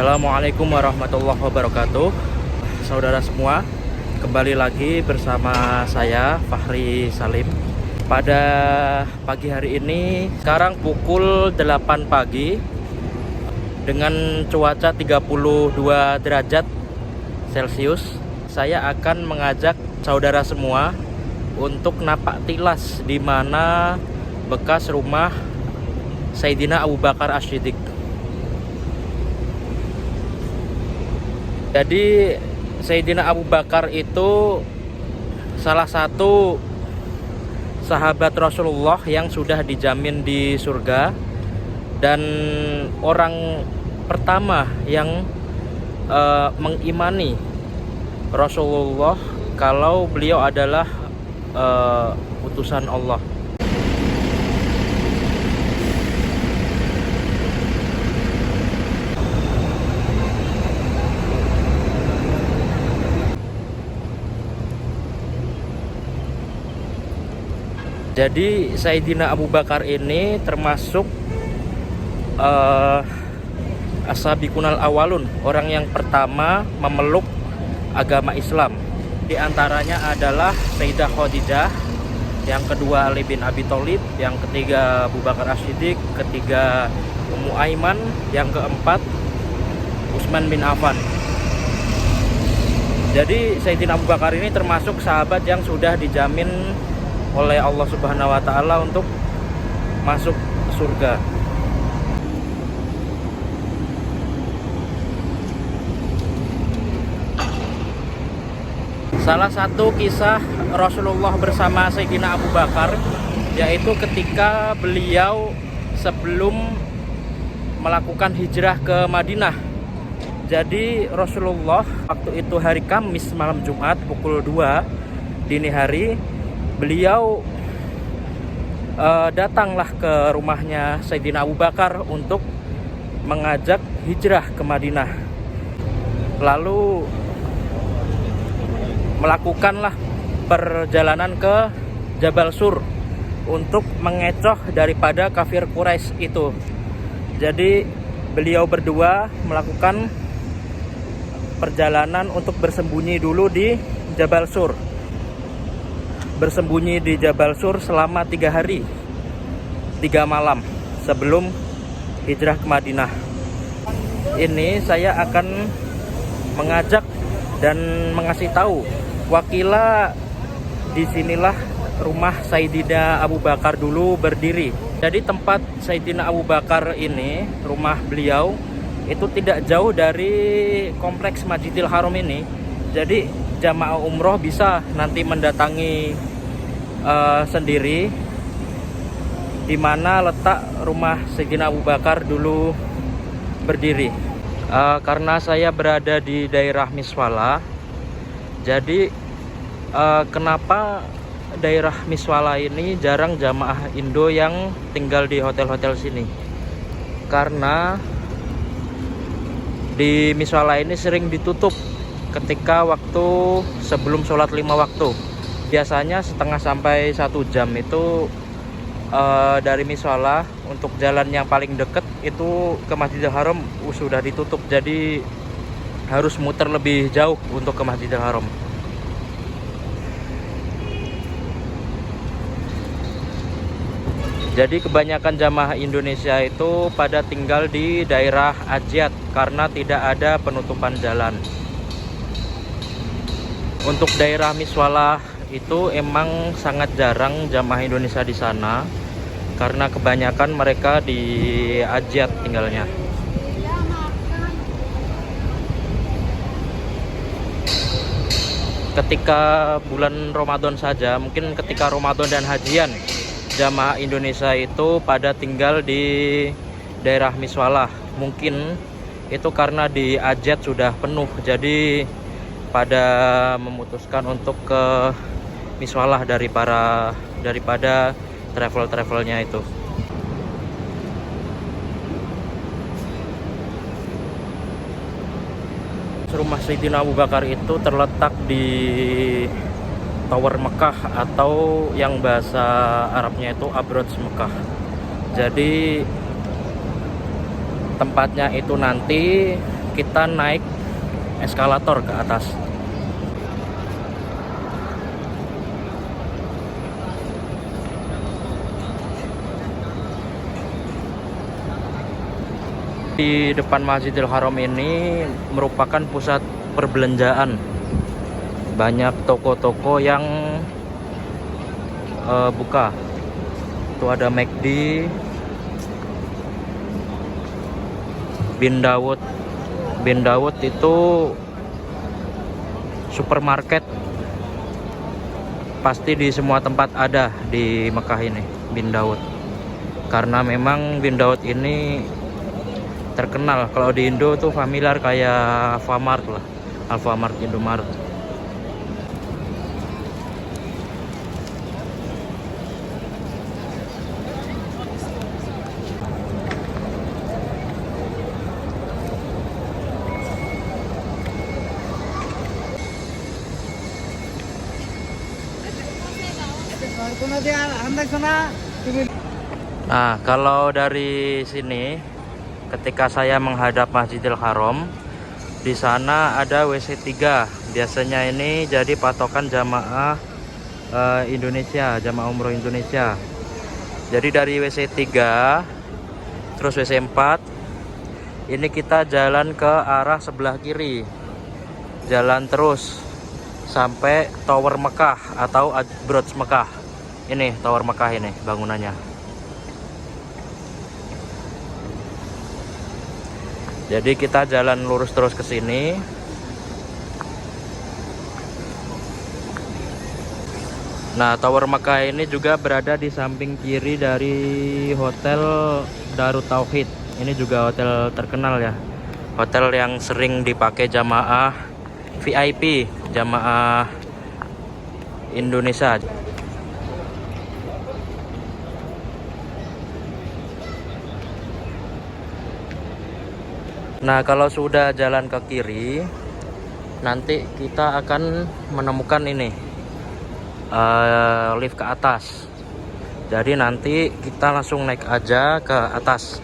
Assalamualaikum warahmatullahi wabarakatuh. Saudara semua, kembali lagi bersama saya Fahri Salim. Pada pagi hari ini, sekarang pukul 8 pagi dengan cuaca 32 derajat Celcius. Saya akan mengajak saudara semua untuk napak tilas di mana bekas rumah Sayyidina Abu Bakar As-Siddiq. Jadi Sayyidina Abu Bakar itu salah satu sahabat Rasulullah yang sudah dijamin di surga, dan orang pertama yang mengimani Rasulullah kalau beliau adalah utusan Allah. Jadi Sayyidina Abu Bakar ini termasuk as-sabiqunal awalun, orang yang pertama memeluk agama Islam. Di antaranya adalah Sayyidah Khadijah, yang kedua Ali bin Abi Thalib, yang ketiga Abu Bakar As-Siddiq, ketiga Ummu Aiman, yang keempat Utsman bin Affan. Jadi Sayyidina Abu Bakar ini termasuk sahabat yang sudah dijamin oleh Allah Subhanahu wa taala untuk masuk surga. Salah satu kisah Rasulullah bersama Sayyidina Abu Bakar yaitu ketika beliau sebelum melakukan hijrah ke Madinah. Jadi Rasulullah waktu itu hari Kamis malam Jumat pukul 2 dini hari, beliau datanglah ke rumahnya Sayyidina Abu Bakar untuk mengajak hijrah ke Madinah. Lalu melakukanlah perjalanan ke Jabal Sur untuk mengecoh daripada kafir Quraisy itu. Jadi beliau berdua melakukan perjalanan untuk bersembunyi dulu di Jabal Sur. Bersembunyi di Jabal Sur selama 3 hari 3 malam sebelum hijrah ke Madinah. Ini saya akan mengajak dan mengasih tahu wakila disinilah rumah Sayyidina Abu Bakar dulu berdiri. Jadi tempat Sayyidina Abu Bakar ini, rumah beliau itu tidak jauh dari kompleks Masjidil Haram ini. Jadi jamaah umroh bisa nanti mendatangi sendiri di mana letak rumah Sayyidina Abu Bakar dulu berdiri. Karena saya berada di daerah Miswala, jadi kenapa daerah Miswala ini jarang jamaah Indo yang tinggal di hotel-hotel sini? Karena di Miswala ini sering ditutup ketika waktu sebelum sholat 5 waktu. Biasanya setengah sampai 1 jam itu dari Miswala untuk jalan yang paling dekat itu ke Masjidil Haram sudah ditutup. Jadi harus muter lebih jauh untuk ke Masjidil Haram. Jadi kebanyakan jamaah Indonesia itu pada tinggal di daerah Ajiat karena tidak ada penutupan jalan. Untuk daerah Miswala itu emang sangat jarang jamaah Indonesia di sana karena kebanyakan mereka di Ajiat tinggalnya. Ketika bulan Ramadan saja, mungkin ketika Ramadan dan hajian, jamaah Indonesia itu pada tinggal di daerah Miswala. Mungkin itu karena di Ajiat sudah penuh, jadi pada memutuskan untuk ke Miswala daripada travelnya itu. Rumah Sayyidina Abu Bakar itu terletak di Tower Mekah, atau yang bahasa Arabnya itu Abraj Mekah. Jadi tempatnya itu nanti kita naik eskalator ke atas. Di depan Masjidil Haram ini merupakan pusat perbelanjaan. Banyak toko-toko yang buka. Itu ada McD, Bin Dawud. Bin Dawud itu supermarket. Pasti di semua tempat ada di Mekah ini Bin Dawud. Karena memang Bin Dawud ini terkenal. Kalau di Indo tuh familiar kayak Alfamart lah, Alfamart, Indomaret. Nah, kalau dari sini ketika saya menghadap Masjidil Haram, di sana ada WC 3. Biasanya ini jadi patokan jamaah Indonesia, jamaah umroh Indonesia. Jadi dari WC 3 terus WC 4, ini kita jalan ke arah sebelah kiri, jalan terus sampai Tower Mekah atau Burj Mekah. Ini Tower Mekah, ini bangunannya. Jadi kita jalan lurus terus ke sini. Nah, Tower Mekah ini juga berada di samping kiri dari Hotel Darut Tauhid. Ini juga hotel terkenal ya. Hotel yang sering dipakai jamaah VIP, jamaah Indonesia. Nah, kalau sudah jalan ke kiri, nanti kita akan menemukan ini lift ke atas. Jadi nanti kita langsung naik aja ke atas.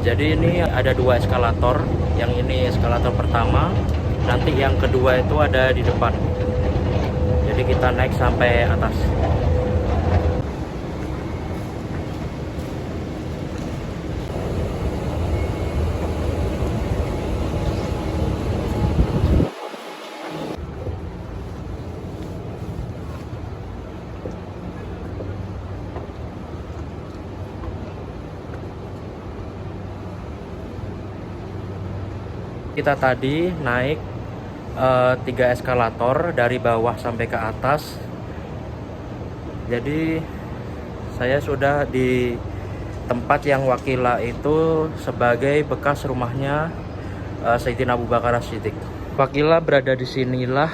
Jadi ini ada 2 eskalator. Yang ini eskalator pertama, nanti yang kedua itu ada di depan. Jadi kita naik sampai atas. Kita tadi naik 3 eskalator dari bawah sampai ke atas. Jadi saya sudah di tempat yang Wakila itu sebagai bekas rumahnya Sayyidina Abu Bakar As-Siddiq. Wakila berada di sinilah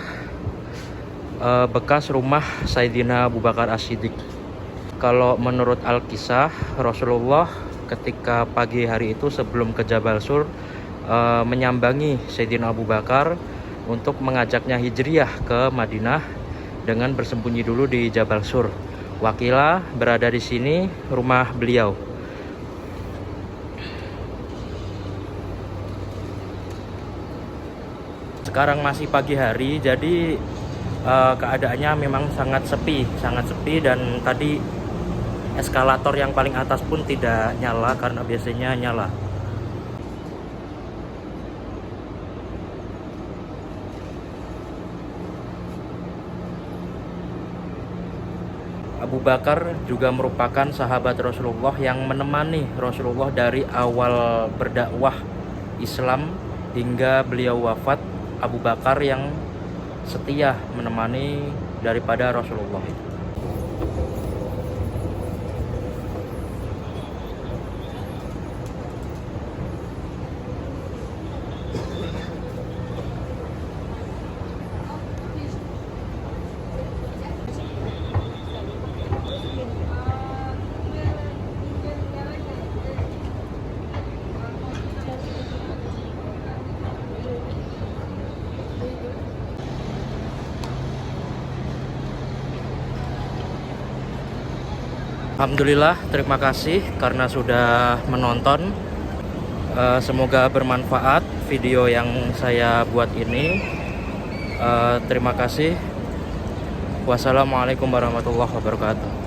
bekas rumah Sayyidina Abu Bakar As-Siddiq. Kalau menurut Al-Kisah, Rasulullah ketika pagi hari itu sebelum ke Jabal Sur menyambangi Sayyidina Abu Bakar untuk mengajaknya hijriyah ke Madinah dengan bersembunyi dulu di Jabal Sur. Wakila berada di sini, rumah beliau. Sekarang masih pagi hari, jadi keadaannya memang sangat sepi dan tadi eskalator yang paling atas pun tidak nyala karena biasanya nyala. Abu Bakar juga merupakan sahabat Rasulullah yang menemani Rasulullah dari awal berdakwah Islam hingga beliau wafat. Abu Bakar yang setia menemani daripada Rasulullah itu. Alhamdulillah, terima kasih karena sudah menonton. Semoga bermanfaat video yang saya buat ini. Terima kasih. Wassalamualaikum warahmatullahi wabarakatuh.